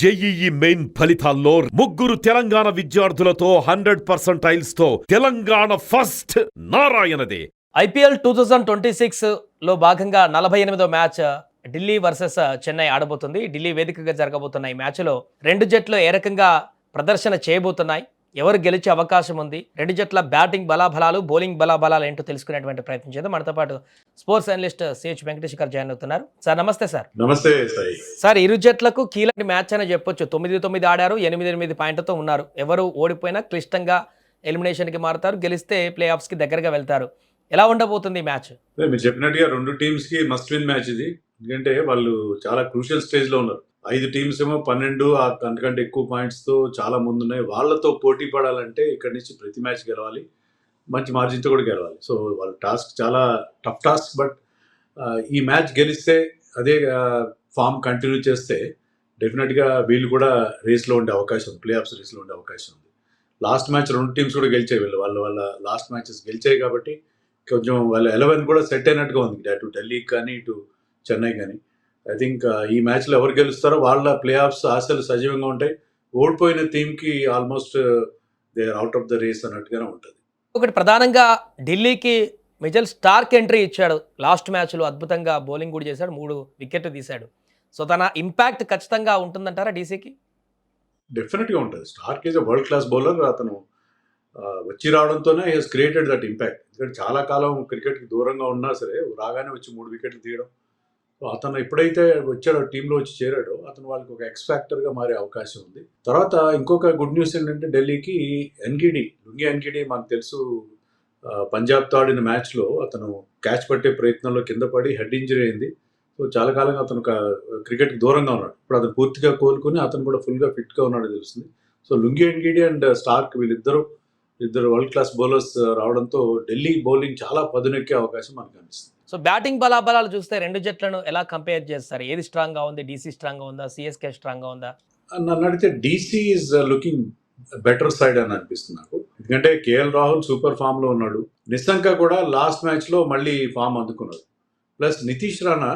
JEE main ఫలితాల్లో ముగ్గురు తెలంగాణ విద్యార్థులతో 100% తో తెలంగాణ ఫస్ట్ నారాయణదే. ఐపీఎల్ 2026 లో భాగంగా 48వ మ్యాచ్ ఢిల్లీ వర్సెస్ చెన్నై ఆడబోతుంది. ఢిల్లీ వేదికగా జరగబోతున్న ఈ మ్యాచ్లో రెండు జట్లు ఏ రకంగా ప్రదర్శన చేయబోతున్నాయి, ఎవరు గెలిచే అవకాశం ఉంది, రెండు జట్ల బ్యాటింగ్ బలాబలాలు, బౌలింగ్ బలాబలాలు ఏంటో తెలుసుకునేటువంటి ప్రయత్నం చేద్దాం. మనతో పాటు స్పోర్ట్స్ అనలిస్ట్ సిహెచ్ వెంకటేష్ గారు జాయిన్ అవుతున్నారు. సార్ నమస్తే. సార్ నమస్తే సాయి. సార్, ఇరు జట్లకు కీలక మ్యాచ్ అని చెప్పొచ్చు. 9-9 ఆడారు, 8-8 పాయింట్లతో ఉన్నారు. ఎవరు ఓడిపోయినా క్లిష్టంగా ఎలిమినేషన్కి మారుతారు, గెలిస్తే ప్లే ఆఫ్స్కి దగ్గరగా వెళ్తారు. ఎలా ఉండబోతుంది ఈ మ్యాచ్? మీరు చెప్పినట్టుగా రెండు టీమ్స్ కి మస్ట్ విన్ మ్యాచ్ ఇది. ఎందుకంటే వాళ్ళు చాలా క్రూషియల్ స్టేజ్ లో ఉన్నారు. 5 టీమ్స్ ఏమో 12 అంతకంటే ఎక్కువ పాయింట్స్ తో చాలా ముందు ఉన్నాయి. వాళ్ళతో పోటీ పడాలంటే ఇక్కడ నుంచి ప్రతి మ్యాచ్ గెలవాలి, మంచి మార్జిన్ తో కూడా గెలవాలి. సో వాళ్ళ టాస్క్ చాలా టఫ్ టాస్క్. బట్ ఈ మ్యాచ్ గెలిస్తే, అదే ఫామ్ కంటిన్యూ చేస్తే డెఫినెట్ గా వీళ్ళు కూడా రేస్ లో ఉండే అవకాశం ఉంది, ప్లే ఆఫ్స్ రేస్ లో ఉండే అవకాశం ఉంది. లాస్ట్ మ్యాచ్ రెండు టీమ్స్ కూడా గెలిచాయి, వాళ్ళ లాస్ట్ మ్యాచెస్ గెలిచాయి కాబట్టి కొంచెం వాళ్ళ 11 కూడా సెట్ అయినట్టుగా ఉంది, అటు ఢిల్లీకి కానీ ఇటు చెన్నై కానీ. ఐ థింక్ ఈ మ్యాచ్లో ఎవరు గెలుస్తారో వాళ్ళ ప్లే ఆఫ్స్ ఆశలు సజీవంగా ఉంటాయి. ఓడిపోయిన టీంకి almost they are out of the race అన్నట్టుగానే ఉంటుంది. ఒకటి ప్రధానంగా ఢిల్లీకి మిచెల్ స్టార్క్ ఎంట్రీ ఇచ్చాడు. లాస్ట్ మ్యాచ్లో అద్భుతంగా బౌలింగ్ కూడా చేశాడు, 3 వికెట్లు తీశాడు. సో తన ఇంపాక్ట్ ఖచ్చితంగా ఉంటుందంటారా డీసీకి? డెఫినెట్గా ఉంటుంది. Starc is a world class bowler. అతను వచ్చి రావడంతోనే he has created that impact. ఎందుకంటే చాలా కాలం క్రికెట్కి దూరంగా ఉన్నా సరే రాగానే వచ్చి 3 వికెట్లు తీయడం. సో అతను ఎప్పుడైతే వచ్చాడో, టీంలో వచ్చి చేరాడో, అతను వాళ్ళకి ఒక ఎక్స్ ఫ్యాక్టర్గా మారే అవకాశం ఉంది. తర్వాత ఇంకొక గుడ్ న్యూస్ ఏంటంటే ఢిల్లీకి లుంగి ఎన్గిడి మనకు తెలుసు, పంజాబ్తో ఆడిన మ్యాచ్లో అతను క్యాచ్ పట్టే ప్రయత్నంలో కింద పడి హెడ్ ఇంజరీ అయింది. సో చాలా కాలంగా అతను క్రికెట్కి దూరంగా ఉన్నాడు. ఇప్పుడు అతను పూర్తిగా కోలుకొని అతను కూడా ఫుల్గా ఫిట్గా ఉన్నాడు తెలుస్తుంది. So Lungi Ngidi and Starc ఇద్దరు వరల్డ్ క్లాస్ బౌలర్స్ రావడంతో ఢిల్లీ బౌలింగ్ చాలా పదునెక్కే అవకాశం మనకు కనిపిస్తుంది. సో బ్యాటింగ్ బలాబలాలు చూస్తే రెండు జట్లను ఎలా కంపేర్ చేస్తారు? ఏది స్ట్రాంగ్గా ఉంది? డీసీ స్ట్రాంగ్గా ఉందా, సిఎస్కే స్ట్రాంగ్గా ఉందా? నన్ను అడిగితే DC is looking better side అని అనిపిస్తుంది నాకు. ఎందుకంటే కేఎల్ రాహుల్ సూపర్ ఫామ్లో ఉన్నాడు. నిశంక కూడా లాస్ట్ మ్యాచ్లో మళ్ళీ ఫామ్ అందుకున్నాడు. ప్లస్ నితీష్ రాణా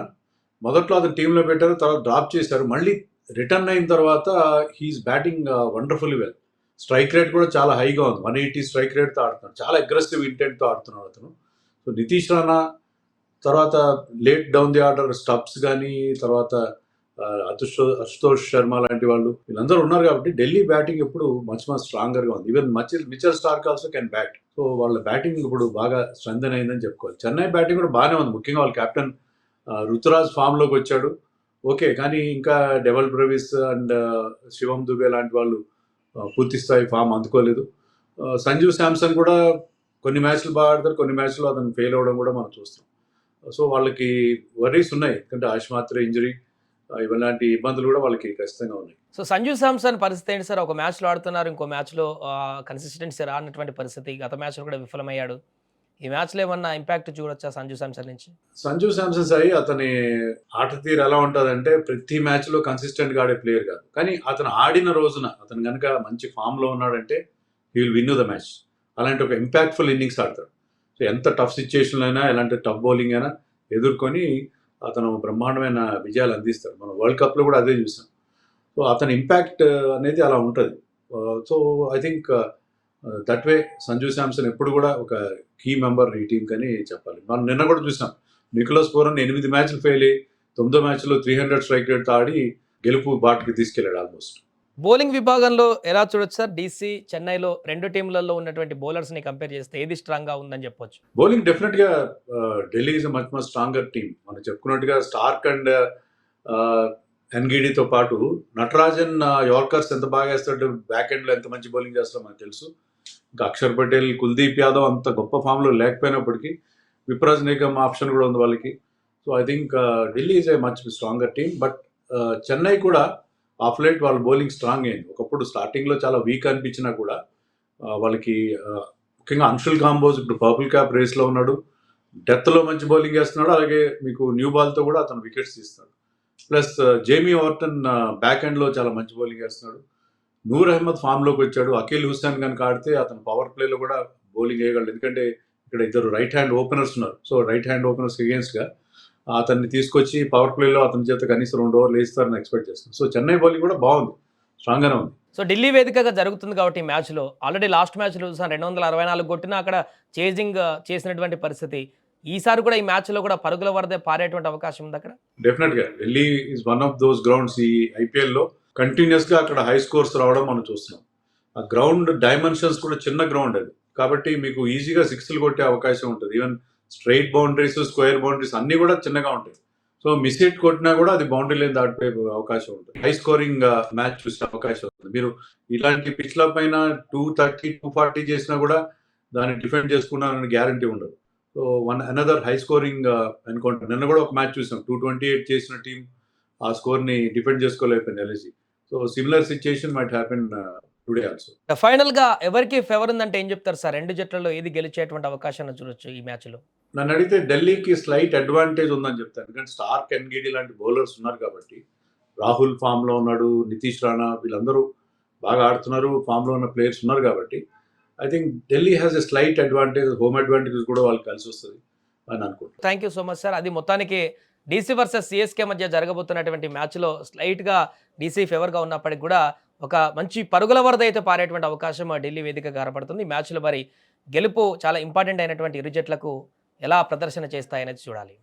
మొదట్లో అతను టీంలో పెట్టారు, తర్వాత డ్రాప్ చేశారు. మళ్ళీ రిటర్న్ అయిన తర్వాత he is batting wonderfully well. Strike rate కూడా చాలా హైగా ఉంది, 180 స్ట్రైక్ రేట్తో ఆడుతున్నాడు. చాలా అగ్రెసివ్ ఇంటెంట్తో ఆడుతున్నాడు అతను. సో నితీష్ రాణా తర్వాత late down the order Stubbs కానీ, తర్వాత అశుతోష్ శర్మ లాంటి వాళ్ళు వీళ్ళందరూ ఉన్నారు కాబట్టి ఢిల్లీ బ్యాటింగ్ ఇప్పుడు మచ్ స్ట్రాంగర్గా ఉంది. Even Mitchell Starc also can bat. So వాళ్ళ బ్యాటింగ్ ఇప్పుడు బాగా స్ట్రెంథెన్ అయిందని చెప్పుకోవాలి. చెన్నై బ్యాటింగ్ కూడా బాగానే ఉంది. ముఖ్యంగా వాళ్ళ కెప్టెన్ రుతురాజ్ ఫామ్లోకి వచ్చాడు, ఓకే. కానీ ఇంకా డెవల్ బ్రవిస్ అండ్ శివం దుబే లాంటి వాళ్ళు పూర్తి స్థాయి ఫామ్ అందుకోలేదు. సంజు శాంసన్ కూడా కొన్ని మ్యాచ్లు బాగా ఆడతారు, కొన్ని మ్యాచ్లో అతను ఫెయిల్ అవ్వడం కూడా మనం చూస్తాం. సో వాళ్ళకి వరీస్ ఉన్నాయి, ఎందుకంటే ఆశ్మాత్ర ఇంజరీ ఇలాంటి ఇబ్బందులు కూడా వాళ్ళకి ఖచ్చితంగా ఉన్నాయి. సో సంజు శాంసన్ పరిస్థితి ఏంటి సార్? ఒక మ్యాచ్లో ఆడుతున్నారు, ఇంకో మ్యాచ్లో కన్సిస్టెన్సీ రానటువంటి పరిస్థితి. గత మ్యాచ్లో కూడా విఫలమయ్యాడు. ఈ మ్యాచ్లో ఏమన్నా ఇంపాక్ట్ చూడొచ్చా సంజు శాంసన్ నుంచి? సంజు శాంసన్ సాయి అతని ఆట తీరు ఎలా ఉంటుందంటే ప్రతి మ్యాచ్లో కన్సిస్టెంట్గా ఆడే ప్లేయర్ కాదు, కానీ అతను ఆడిన రోజున అతను కనుక మంచి ఫామ్లో ఉన్నాడంటే he will win the match. అలాంటి ఒక ఇంపాక్ట్ఫుల్ ఇన్నింగ్స్ ఆడతాడు. సో ఎంత టఫ్ సిచ్యుయేషన్లో అయినా, ఎలాంటి టఫ్ బౌలింగ్ అయినా ఎదుర్కొని అతను బ్రహ్మాండమైన విజయాలు అందిస్తాడు. మనం వరల్డ్ కప్లో కూడా అదే చూసాం. సో అతని ఇంపాక్ట్ అనేది అలా ఉంటుంది. So I think that way Sanju Samson ఎప్పుడు కూడా ఒక కీ మెంబర్ ఈ టీంకి అని చెప్పాలి. మనం నిన్న కూడా చూసాం, నికోలస్ పూరన్ 8 మ్యాచ్లు ఫెయిల్ అయ్యి 9వ మ్యాచ్లో 300 స్ట్రైక్ రేట్తో ఆడి గెలుపు బాట్కి తీసుకెళ్ళాడు ఆల్మోస్ట్. బౌలింగ్ విభాగంలో ఎలా చూడొచ్చు సార్? డీసీ చెన్నైలో రెండు టీంలలో ఉన్నటువంటి బౌలర్స్ని కంపేర్ చేస్తే ఏది స్ట్రాంగ్గా ఉందని చెప్పొచ్చు? బౌలింగ్ డెఫినెట్గా Delhi is much stronger team. మనం చెప్పుకున్నట్టుగా స్టార్క్ అండ్ ఎన్గిడితో పాటు నటరాజన్ యార్కర్స్ ఎంత బాగా వేస్తాడు, బ్యాక్ ఎండ్లో ఎంత మంచి బౌలింగ్ చేస్తాడో మనకు తెలుసు. ఇంకా అక్షర్ పటేల్, కుల్దీప్ యాదవ్ అంత గొప్ప ఫామ్లో లేకపోయినప్పటికీ విప్రాజ్ నిగమ్ ఆప్షన్ కూడా ఉంది వాళ్ళకి. So I think Delhi is a much stronger team. But Chennai కూడా ఆఫ్ లైట్ వాళ్ళ బౌలింగ్ స్ట్రాంగ్ అయింది. ఒకప్పుడు స్టార్టింగ్లో చాలా వీక్ అనిపించినా కూడా వాళ్ళకి ముఖ్యంగా అన్షుల్ కాంబోజ్ ఇప్పుడు పర్పుల్ క్యాప్ రేస్లో ఉన్నాడు, డెత్లో మంచి బౌలింగ్ వేస్తున్నాడు. అలాగే మీకు న్యూ బాల్తో కూడా అతను వికెట్స్ తీస్తున్నాడు. ప్లస్ జేమీ వార్టన్ బ్యాక్ ఎండ్లో చాలా మంచి బౌలింగ్ వేస్తున్నాడు. నూర్ అహ్మద్ ఫామ్లోకి వచ్చాడు. అఖిల్ హుస్సేన్ కనుక ఆడితే అతను పవర్ ప్లేలో కూడా బౌలింగ్ వేయగలడు, ఎందుకంటే ఇక్కడ ఇద్దరు రైట్ హ్యాండ్ ఓపెనర్స్ ఉన్నారు. సో రైట్ హ్యాండ్ ఓపెనర్స్ అగేన్స్ట్గా అతన్ని తీసుకొచ్చి పవర్ ప్లేలో అతని చేత కనీసం 2 ఓవర్లు వేస్తారని ఎక్స్పెక్ట్ చేస్తున్నాను. సో చెన్నై బౌలింగ్ కూడా బాగుంది, స్ట్రాంగ్గానే ఉంది. సో ఢిల్లీ వేదికగా జరుగుతుంది కాబట్టి ఈ మ్యాచ్లో ఆల్రెడీ లాస్ట్ మ్యాచ్లో చూసాను 264 కొట్టినా అక్కడ చేజింగ్ చేసినటువంటి పరిస్థితి. ఈసారి కూడా ఈ మ్యాచ్లో కూడా పరుగుల వరద పారేటువంటి అవకాశం ఉంది అక్కడ. డెఫినెట్గా Delhi is one of those grounds ఈ ఐపీఎల్లో కంటిన్యూస్గా అక్కడ హై స్కోర్స్ రావడం మనం చూస్తున్నాం. ఆ గ్రౌండ్ డైమెన్షన్స్ కూడా చిన్న గ్రౌండ్ అది, కాబట్టి మీకు ఈజీగా సిక్స్లు కొట్టే అవకాశం ఉంటుంది. Even straight boundaries, square boundaries అన్నీ కూడా చిన్నగా ఉంటాయి. సో మిస్ హిట్ కొట్టినా కూడా అది బౌండరీ లేని దాటిపోయే అవకాశం ఉంటుంది. హై స్కోరింగ్ మ్యాచ్ చూసే అవకాశం ఉంటుంది. మీరు ఇలాంటి పిచ్ల పైన 230, 240 చేసినా కూడా దాన్ని డిఫెండ్ చేసుకున్నారని గ్యారంటీ ఉండదు. సో అనదర్ హై స్కోరింగ్ అనుకుంటాను. నిన్న కూడా ఒక మ్యాచ్ చూసాం, 228 చేసిన టీం ఆ స్కోర్ని డిఫెండ్ చేసుకోలేకపోయింది ఎల్ఎసి. So similar situation might happen today also. ఫైనల్గా ఎవరికి ఫేవర్ ఉందంటే ఏం చెప్తారు సార్? రెండు జట్లలో ఏది గెలిచేటువంటి అవకాశాన్ని చూడొచ్చు ఈ మ్యాచ్లో? నన్ను అడిగితే ఢిల్లీకి స్లైట్ అడ్వాంటేజ్ ఉందని చెప్తాను. ఎందుకంటే స్టార్క్, ఎన్గిడి లాంటి బౌలర్స్ ఉన్నారు కాబట్టి. రాహుల్ ఫామ్లో ఉన్నాడు, నితీష్ రాణా, వీళ్ళందరూ బాగా ఆడుతున్నారు, ఫామ్లో ఉన్న ప్లేయర్స్ ఉన్నారు కాబట్టి I think Delhi has a slight advantage. Home advantage కూడా వాళ్ళకి కలిసి వస్తుంది అని అనుకుంటున్నాను. Thank you so much sir. అది మొత్తానికి డీసీ వర్సెస్ సిఎస్కే మధ్య జరగబోతున్నటువంటి మ్యాచ్లో స్లైట్గా డీసీ ఫేవర్గా ఉన్నప్పటికీ కూడా ఒక మంచి పరుగుల వరద అయితే పారేటువంటి అవకాశం ఢిల్లీ వేదికగా కనపడుతుంది. ఈ మ్యాచ్లో మరి గెలుపు చాలా ఇంపార్టెంట్ అయినటువంటి ఇరు జట్లకు ఎలా ప్రదర్శన చేస్తాయనేది చూడాలి.